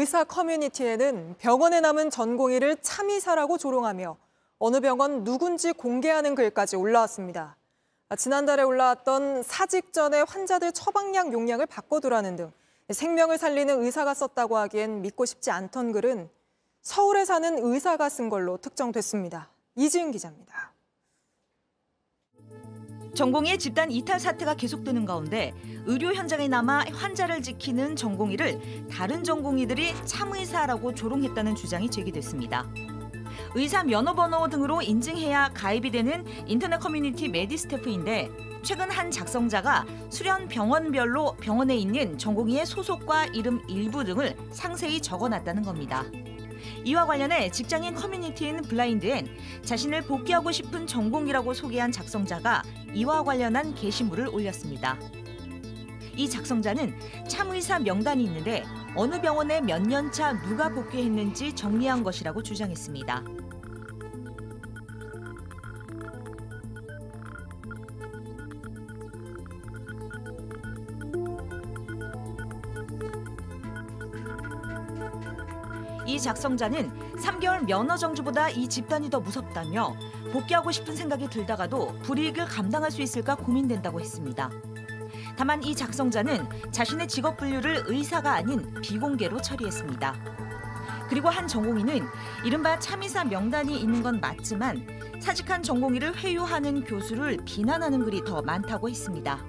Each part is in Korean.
의사 커뮤니티에는 병원에 남은 전공의를 참의사라고 조롱하며 어느 병원 누군지 공개하는 글까지 올라왔습니다. 지난달에 올라왔던 사직 전에 환자들 처방약 용량을 바꿔두라는 등 생명을 살리는 의사가 썼다고 하기엔 믿고 싶지 않던 글은 서울에 사는 의사가 쓴 걸로 특정됐습니다. 이지은 기자입니다. 전공의의 집단 이탈 사태가 계속되는 가운데 의료 현장에 남아 환자를 지키는 전공의를 다른 전공의들이 참의사라고 조롱했다는 주장이 제기됐습니다. 의사 면허번호 등으로 인증해야 가입이 되는 인터넷 커뮤니티 메디스태프인데 최근 한 작성자가 수련 병원별로 병원에 있는 전공의의 소속과 이름 일부 등을 상세히 적어놨다는 겁니다. 이와 관련해 직장인 커뮤니티인 블라인드엔 자신을 복귀하고 싶은 전공의라고 소개한 작성자가 이와 관련한 게시물을 올렸습니다. 이 작성자는 참의사 명단이 있는데 어느 병원에 몇 년 차 누가 복귀했는지 정리한 것이라고 주장했습니다. 이 작성자는 3개월 면허 정지보다 이 집단이 더 무섭다며 복귀하고 싶은 생각이 들다가도 불이익을 감당할 수 있을까 고민된다고 했습니다. 다만 이 작성자는 자신의 직업 분류를 의사가 아닌 비공개로 처리했습니다. 그리고 한 전공의는 이른바 참의사 명단이 있는 건 맞지만 사직한 전공의를 회유하는 교수를 비난하는 글이 더 많다고 했습니다.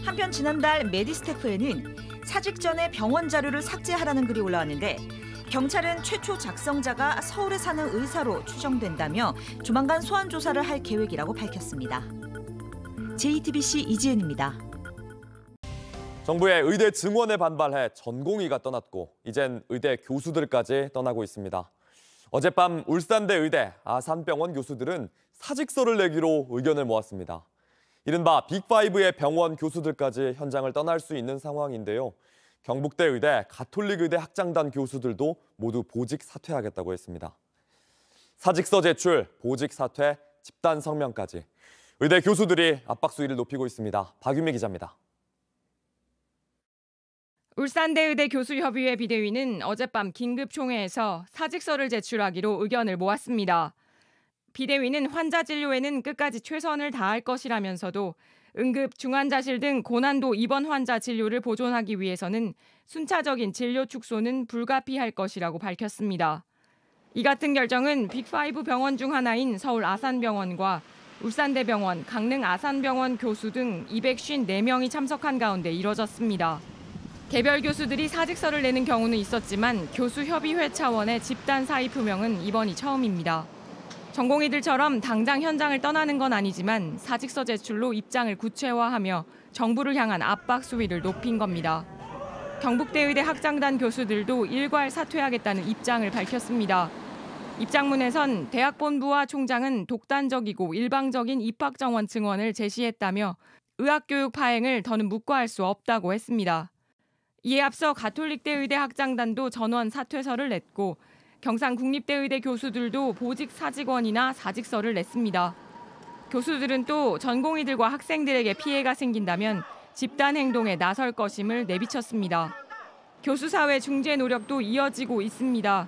한편 지난달 메디스태프에는 사직 전에 병원 자료를 삭제하라는 글이 올라왔는데 경찰은 최초 작성자가 서울에 사는 의사로 추정된다며 조만간 소환 조사를 할 계획이라고 밝혔습니다. JTBC 이지은입니다. 정부의 의대 증원에 반발해 전공의가 떠났고 이젠 의대 교수들까지 떠나고 있습니다. 어젯밤 울산대 의대, 아산병원 교수들은 사직서를 내기로 의견을 모았습니다. 이른바 빅5의 병원 교수들까지 현장을 떠날 수 있는 상황인데요. 경북대 의대, 가톨릭의대 학장단 교수들도 모두 보직 사퇴하겠다고 했습니다. 사직서 제출, 보직 사퇴, 집단 성명까지. 의대 교수들이 압박 수위를 높이고 있습니다. 박유미 기자입니다. 울산대의대 교수협의회 비대위는 어젯밤 긴급총회에서 사직서를 제출하기로 의견을 모았습니다. 비대위는 환자 진료에는 끝까지 최선을 다할 것이라면서도 응급, 중환자실 등 고난도 입원 환자 진료를 보존하기 위해서는 순차적인 진료 축소는 불가피할 것이라고 밝혔습니다. 이 같은 결정은 빅5 병원 중 하나인 서울 아산병원과 울산대병원, 강릉 아산병원 교수 등 254명이 참석한 가운데 이뤄졌습니다. 개별 교수들이 사직서를 내는 경우는 있었지만 교수협의회 차원의 집단 사의 표명은 이번이 처음입니다. 전공의들처럼 당장 현장을 떠나는 건 아니지만 사직서 제출로 입장을 구체화하며 정부를 향한 압박 수위를 높인 겁니다. 경북대의대 학장단 교수들도 일괄 사퇴하겠다는 입장을 밝혔습니다. 입장문에선 대학본부와 총장은 독단적이고 일방적인 입학정원 증언을 제시했다며 의학교육 파행을 더는 묵과할 수 없다고 했습니다. 이에 앞서 가톨릭대의대 학장단도 전원 사퇴서를 냈고 경상국립대의대 교수들도 보직 사직원이나 사직서를 냈습니다. 교수들은 또 전공의들과 학생들에게 피해가 생긴다면 집단 행동에 나설 것임을 내비쳤습니다. 교수사회 중재 노력도 이어지고 있습니다.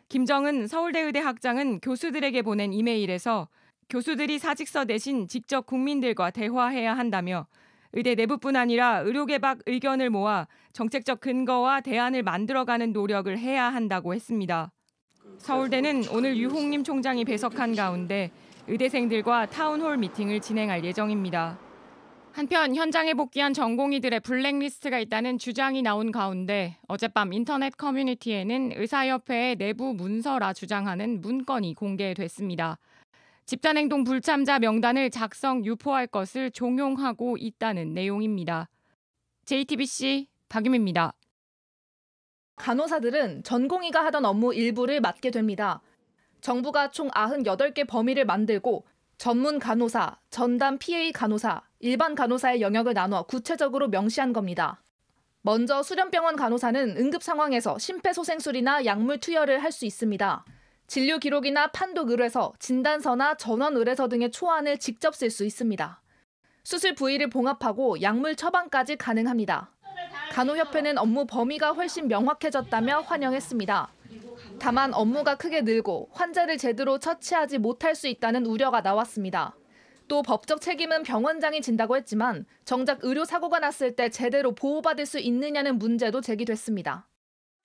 김정은 서울대의대 학장은 교수들에게 보낸 이메일에서 교수들이 사직서 대신 직접 국민들과 대화해야 한다며 의대 내부뿐 아니라 의료계박 의견을 모아 정책적 근거와 대안을 만들어가는 노력을 해야 한다고 했습니다. 서울대는 오늘 유홍림 총장이 배석한 가운데 의대생들과 타운홀 미팅을 진행할 예정입니다. 한편 현장에 복귀한 전공의들의 블랙리스트가 있다는 주장이 나온 가운데 어젯밤 인터넷 커뮤니티에는 의사협회의 내부 문서라 주장하는 문건이 공개됐습니다. 집단행동 불참자 명단을 작성, 유포할 것을 종용하고 있다는 내용입니다. JTBC 박유미입니다. 간호사들은 전공의가 하던 업무 일부를 맡게 됩니다. 정부가 총 98개 범위를 만들고 전문 간호사, 전담 PA 간호사, 일반 간호사의 영역을 나눠 구체적으로 명시한 겁니다. 먼저 수련병원 간호사는 응급 상황에서 심폐소생술이나 약물 투여를 할 수 있습니다. 진료 기록이나 판독 의뢰서, 진단서나 전원 의뢰서 등의 초안을 직접 쓸 수 있습니다. 수술 부위를 봉합하고 약물 처방까지 가능합니다. 간호협회는 업무 범위가 훨씬 명확해졌다며 환영했습니다. 다만 업무가 크게 늘고 환자를 제대로 처치하지 못할 수 있다는 우려가 나왔습니다. 또 법적 책임은 병원장이 진다고 했지만 정작 의료사고가 났을 때 제대로 보호받을 수 있느냐는 문제도 제기됐습니다.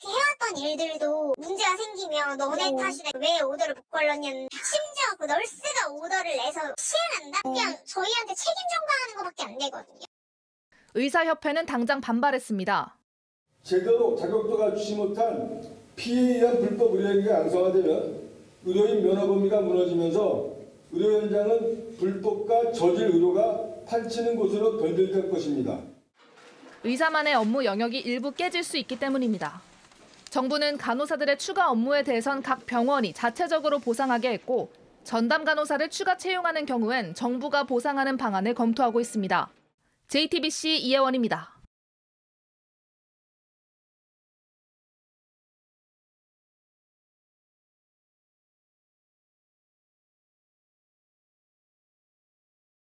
해왔던 일들도 문제가 생기면 너네 탓이다. 왜 오더를 못 걸렀냐는 심지어 그 널스가 오더를 내서 시행한다? 그냥 저희한테 책임 전가하는 것밖에 안 되거든요. 의사협회는 당장 반발했습니다. 제대로 자격도 갖추지 못한 피해에 의한 불법 의료행위가 양성화되면 의료인 면허 범위가 무너지면서 의료 현장은 불법과 저질 의료가 판치는 곳으로 변질될 것입니다. 의사만의 업무 영역이 일부 깨질 수 있기 때문입니다. 정부는 간호사들의 추가 업무에 대해선 각 병원이 자체적으로 보상하게 했고 전담 간호사를 추가 채용하는 경우엔 정부가 보상하는 방안을 검토하고 있습니다. JTBC 이혜원입니다.